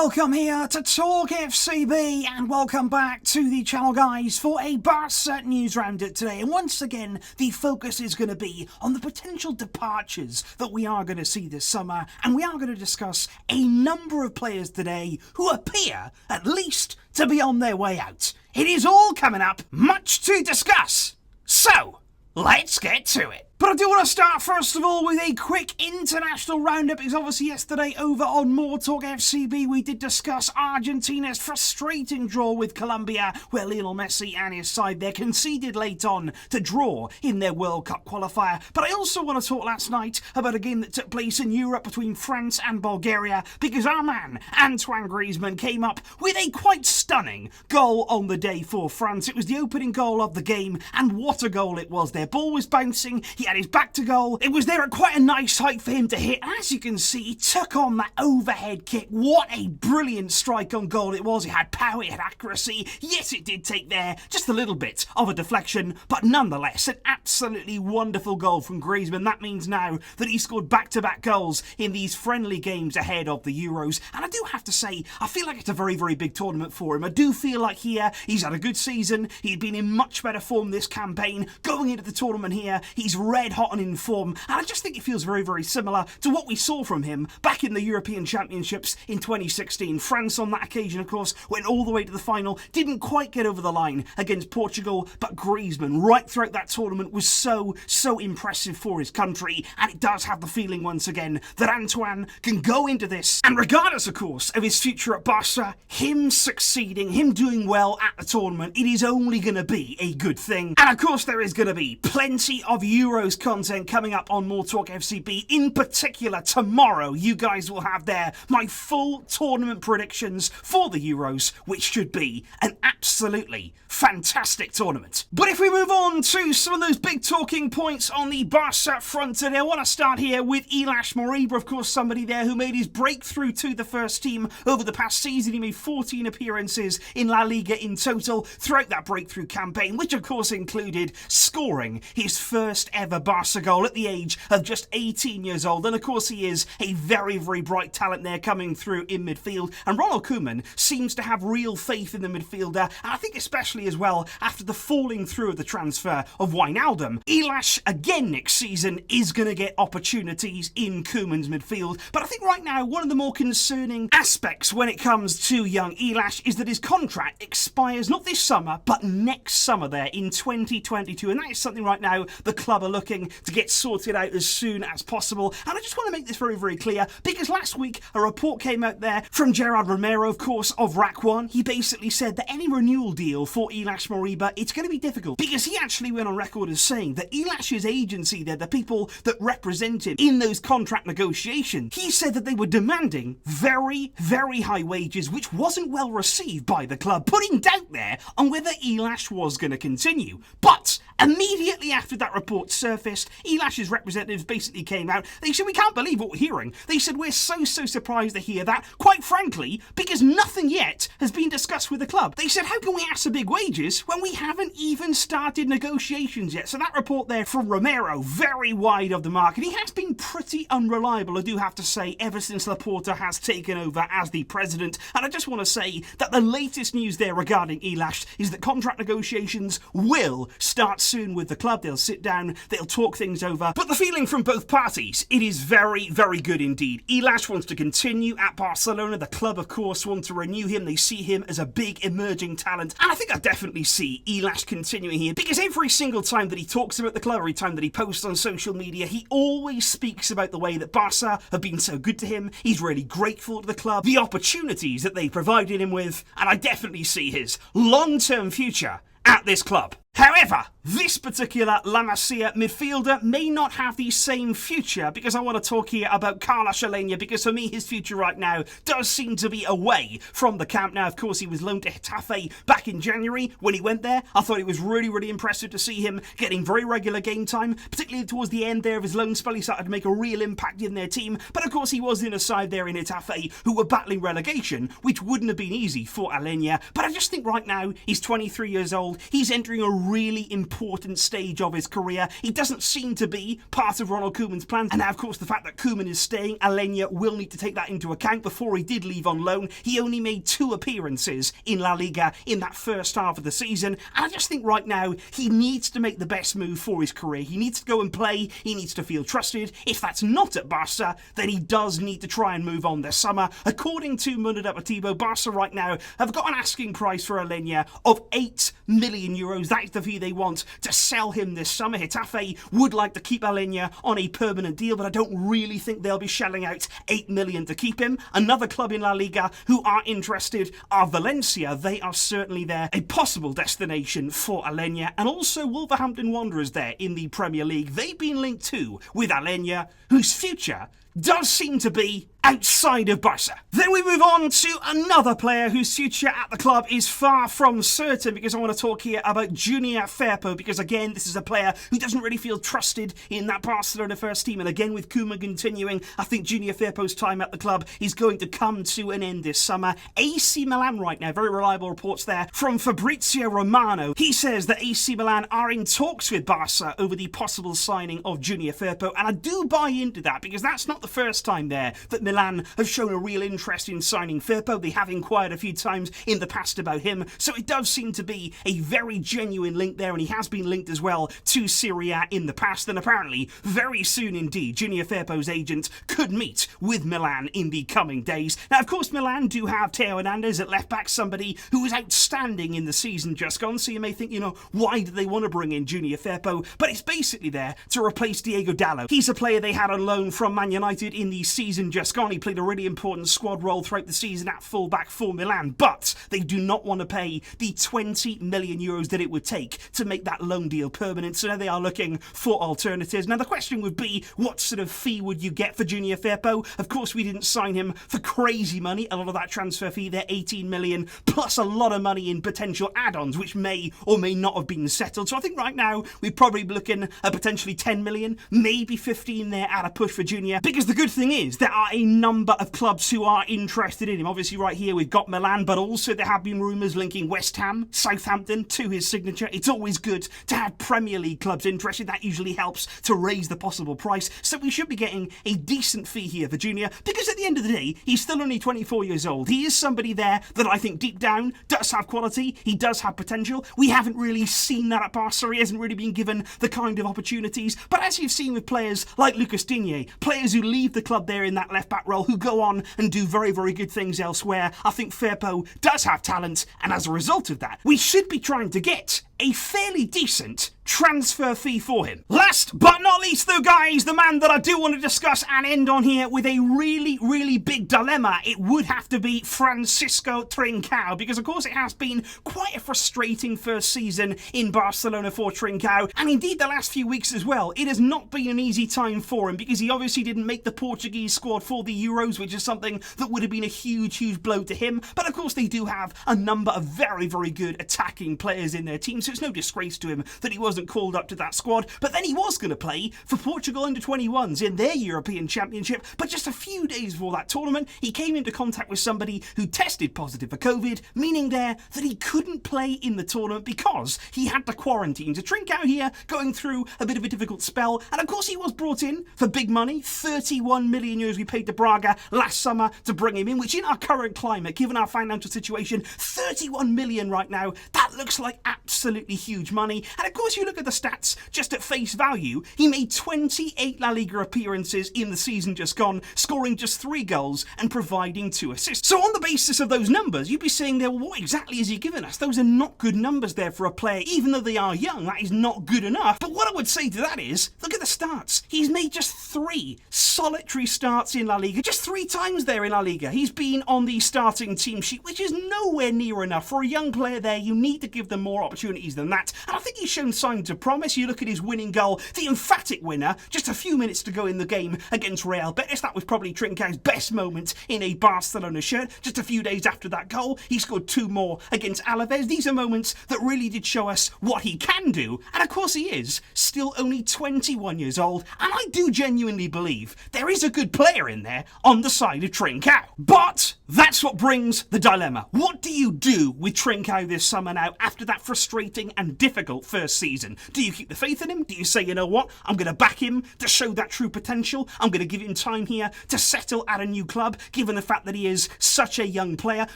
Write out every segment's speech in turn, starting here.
welcome here to TalkFCB and welcome back to the channel, guys, for a Barça news roundup today. And once again, the focus is going to be on the potential departures that we are going to see this summer, and we are going to discuss a number of players today who appear, at least, to be on their way out. It is all coming up, much to discuss. So, let's get to it. But I do want to start, first of all, with a quick international roundup, because obviously yesterday over on MORETALKFCB we did discuss Argentina's frustrating draw with Colombia, where Lionel Messi and his side there conceded late on to draw in their World Cup qualifier. But I also want to talk last night about a game that took place in Europe between France and Bulgaria, because our man, Antoine Griezmann, came up with a quite stunning goal on the day for France. It was the opening goal of the game, and what a goal it was. Their ball was bouncing, he had his back to goal, it was there at quite a nice height for him to hit, and as you can see, he took on that overhead kick. What a brilliant strike on goal it was. It had power, it had accuracy. Yes, it did take there just a little bit of a deflection, but nonetheless an absolutely wonderful goal from Griezmann. That means now that he scored back-to-back goals in these friendly games ahead of the Euros, and I do have to say, I feel like it's a very, very big tournament for him. I do feel like here, he's had a good season, he's been in much better form this campaign. Going into the tournament here, he's red hot and in form, and I just think it feels very, very similar to what we saw from him back in the European Championships in 2016. France on that occasion, of course, went all the way to the final, didn't quite get over the line against Portugal, but Griezmann, right throughout that tournament, was so impressive for his country, and it does have the feeling once again that Antoine can go into this, and regardless, of course, of his future at Barça, him succeeding, him doing well at the tournament, it is only going to be a good thing. And of course, there is going to be plenty of Euros content coming up on MORETALKFCB. In particular, tomorrow, you guys will have there my full tournament predictions for the Euros, which should be an absolutely fantastic tournament. But if we move on to some of those big talking points on the Barça front today, I want to start here with Ilaix Moriba, of course, somebody there who made his breakthrough to the first team over the past season. He made 14 appearances in La Liga in total throughout that breakthrough campaign, which of course included scoring his first ever Barça goal at the age of just 18 years old. And of course he is a very, very bright talent there coming through in midfield, and Ronald Koeman seems to have real faith in the midfielder, and I think especially as well after the falling through of the transfer of Wijnaldum. Ilaix again next season is going to get opportunities in Koeman's midfield, but I think right now one of the more concerning aspects when it comes to young Ilaix is that his contract expires not this summer but next summer there in 2022, and that is something right now the club are looking to get sorted out as soon as possible. And I just want to make this very, very clear, because last week a report came out there from Gerard Romero, of course, of RAC 1. He basically said that any renewal deal for Ilaix Moriba, it's going to be difficult, because he actually went on record as saying that Ilaix's agency there, the people that represent him in those contract negotiations, he said that they were demanding very, very high wages, which wasn't well received by the club, putting doubt there on whether Ilaix was going to continue. But immediately after that report surfaced, Ilaix's representatives basically came out. They said, we can't believe what we're hearing. They said, we're so surprised to hear that, quite frankly, because nothing yet has been discussed with the club. They said, how can we ask for big wages when we haven't even started negotiations yet? So that report there from Romero, very wide of the mark, and he has been pretty unreliable, I do have to say, ever since Laporta has taken over as the president. And I just want to say that the latest news there regarding Ilaix is that contract negotiations will start soon with the club. They'll sit down, they'll talk things over, but the feeling from both parties, it is very, very good indeed. Ilaix wants to continue at Barcelona. The club, of course, want to renew him. They see him as a big emerging talent, and I think I definitely see Ilaix continuing here, because every single time that he talks about the club, every time that he posts on social media, he always speaks about the way that Barca have been so good to him. He's really grateful to the club, the opportunities that they provided him with, and I definitely see his long-term future at this club. However, this particular La Masia midfielder may not have the same future, because I want to talk here about Carlos Aleñá, because for me his future right now does seem to be away from the camp. Now, of course, he was loaned to Getafe back in January. When he went there, I thought it was really, really impressive to see him getting very regular game time, particularly towards the end there of his loan spell. He started to make a real impact in their team, but of course he was in a side there in Getafe who were battling relegation, which wouldn't have been easy for Alenia. But I just think right now he's 23 years old, he's entering a really important stage of his career. He doesn't seem to be part of Ronald Koeman's plans. And now, of course, the fact that Koeman is staying, Aleñá will need to take that into account. Before he did leave on loan, he only made 2 appearances in La Liga in that first half of the season. And I just think right now he needs to make the best move for his career. He needs to go and play. He needs to feel trusted. If that's not at Barca, then he does need to try and move on this summer. According to Mundo Deportivo, Barca right now have got an asking price for Aleñá of €8 million. That is the fee they want to sell him this summer. Getafe would like to keep Aleñá on a permanent deal, but I don't really think they'll be shelling out €8 million to keep him. Another club in La Liga who are interested are Valencia. They are certainly there, a possible destination for Aleñá, and also Wolverhampton Wanderers there in the Premier League. They've been linked too with Aleñá, whose future does seem to be outside of Barca. Then we move on to another player whose future at the club is far from certain, because I want to talk here about Junior Firpo, because again, this is a player who doesn't really feel trusted in that Barcelona first team, and again, with Koeman continuing, I think Junior Firpo's time at the club is going to come to an end this summer. AC Milan right now, very reliable reports there from Fabrizio Romano. He says that AC Milan are in talks with Barca over the possible signing of Junior Firpo, and I do buy into that, because that's not the first time there that Milan have shown a real interest in signing Firpo. They have inquired a few times in the past about him, so it does seem to be a very genuine link there, and he has been linked as well to Serie A in the past, and apparently very soon indeed Junior Firpo's agent could meet with Milan in the coming days. Now, of course, Milan do have Theo Hernandez at left-back, somebody who was outstanding in the season just gone, so you may think, why do they want to bring in Junior Firpo? But it's basically there to replace Diego Dallo. He's a player they had on loan from Man United in the season just gone. He played a really important squad role throughout the season at fullback for Milan, but they do not want to pay the €20 million that it would take to make that loan deal permanent, so now they are looking for alternatives. Now the question would be, what sort of fee would you get for Junior Firpo? Of course, we didn't sign him for crazy money. A lot of that transfer fee there, 18 million, plus a lot of money in potential add-ons, which may or may not have been settled. So I think right now we'd probably be looking at potentially 10 million, maybe 15 there at a push for Junior, because the good thing is there are a number of clubs who are interested in him. Obviously right here we've got Milan, but also there have been rumours linking West Ham, Southampton to his signature. It's always good to have Premier League clubs interested. That usually helps to raise the possible price. So we should be getting a decent fee here for Junior, because at the end of the day, he's still only 24 years old. He is somebody there that I think deep down does have quality. He does have potential. We haven't really seen that at Barca. He hasn't really been given the kind of opportunities. But as you've seen with players like Lucas Digne, players who leave the club there in that left-back role, who go on and do very, very good things elsewhere, I think Firpo does have talent, and as a result of that, we should be trying to get a fairly decent transfer fee for him. Last but not least though, guys, the man that I do want to discuss and end on here with a really, really big dilemma, it would have to be Fransisco Trincão, because of course it has been quite a frustrating first season in Barcelona for Trincao, and indeed the last few weeks as well. It has not been an easy time for him, because he obviously didn't make the Portuguese squad for the Euros, which is something that would have been a huge, huge blow to him. But of course they do have a number of very, very good attacking players in their team, so it's no disgrace to him that he wasn't called up to that squad. But then he was going to play for Portugal under-21s in their European Championship, but just a few days before that tournament he came into contact with somebody who tested positive for COVID, meaning there that he couldn't play in the tournament because he had to quarantine. So Trincao here going through a bit of a difficult spell, and of course he was brought in for big money, 31 million euros we paid to Braga last summer to bring him in, which in our current climate, given our financial situation, 31 million right now, that looks like absolutely huge money. And of course you look at the stats just at face value, he made 28 La Liga appearances in the season just gone, scoring just 3 goals and providing 2 assists. So on the basis of those numbers, you'd be saying there, well, what exactly has he given us? Those are not good numbers there for a player. Even though they are young, that is not good enough. But what I would say to that is, look at the stats. He's made just 3 solitary starts in La Liga, just 3 times there in La Liga. He's been on the starting team sheet, which is nowhere near enough. For a young player there, you need to give them more opportunities than that. And I think he's shown signs of promise. You look at his winning goal, the emphatic winner, just a few minutes to go in the game against Real Betis. That was probably Trincao's best moment in a Barcelona shirt. Just a few days after that goal, he scored 2 more against Alaves. These are moments that really did show us what he can do. And of course he is still only 21 years old. And I do genuinely believe there is a good player in there on the side of Trincao. But that's what brings the dilemma. What do you do with Trincao this summer now? Trincao after that frustrating and difficult first season? Do you keep the faith in him? Do you say, you know what, I'm going to back him to show that true potential? I'm going to give him time here to settle at a new club, given the fact that he is such a young player.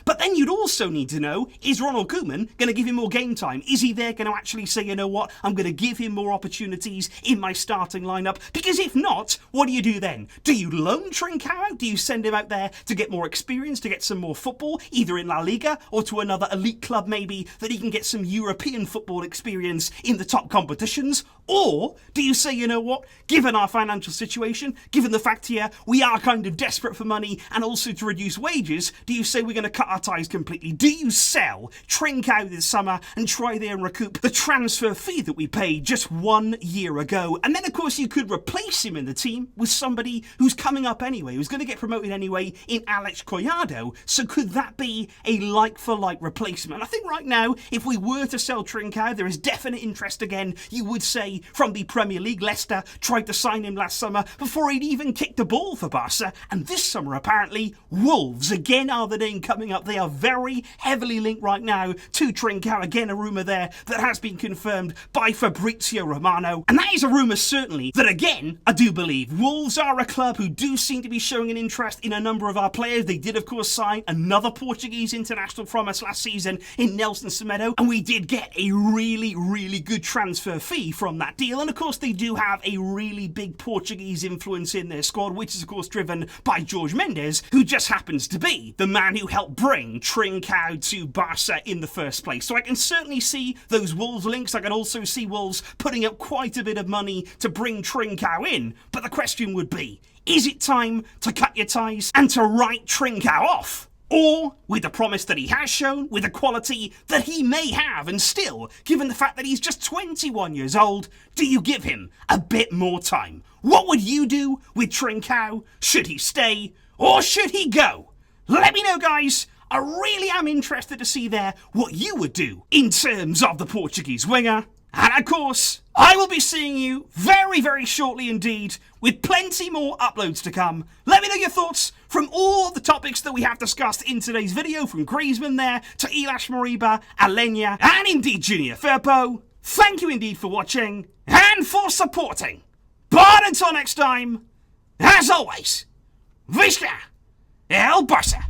But then you'd also need to know, is Ronald Koeman going to give him more game time? Is he there going to actually say, you know what, I'm going to give him more opportunities in my starting lineup? Because if not, what do you do then? Do you loan Trincao out? Do you send him out there to get more experience, to get some more football, either in La Liga or to another elite club maybe, that he can get some European football experience in the top competitions? Or do you say, you know what, given our financial situation, given the fact here we are kind of desperate for money and also to reduce wages, do you say we're going to cut our ties completely? Do you sell Trincao this summer and try there and recoup the transfer fee that we paid just 1 year ago? And then of course you could replace him in the team with somebody who's coming up anyway, who's going to get promoted anyway, in Ilaix Moriba. So could that be a like-for-like replacement? I think right now, if we were to sell Trincao, there is definite interest again, you would say, from the Premier League. Leicester tried to sign him last summer before he'd even kicked a ball for Barca. And this summer, apparently, Wolves again are the name coming up. They are very heavily linked right now to Trincao. Again, a rumour there that has been confirmed by Fabrizio Romano. And that is a rumour, certainly, that again, I do believe Wolves are a club who do seem to be showing an interest in a number of our players. They did, of course, sign another Portuguese international from us last season in Nelson Semedo, and we did get a really, really good transfer fee from that deal. And of course, they do have a really big Portuguese influence in their squad, which is, of course, driven by Jorge Mendes, who just happens to be the man who helped bring Trincao to Barca in the first place. So I can certainly see those Wolves links. I can also see Wolves putting up quite a bit of money to bring Trincao in. But the question would be, is it time to cut your ties and to write Trincao off? Or, with the promise that he has shown, with the quality that he may have, and still, given the fact that he's just 21 years old, do you give him a bit more time? What would you do with Trincao? Should he stay, or should he go? Let me know, guys. I really am interested to see there what you would do in terms of the Portuguese winger. And of course, I will be seeing you very, very shortly indeed, with plenty more uploads to come. Let me know your thoughts from all the topics that we have discussed in today's video, from Griezmann there to Ilaix Moriba, Alenia, and indeed Junior Firpo. Thank you indeed for watching and for supporting. But until next time, as always, Visca El Barça.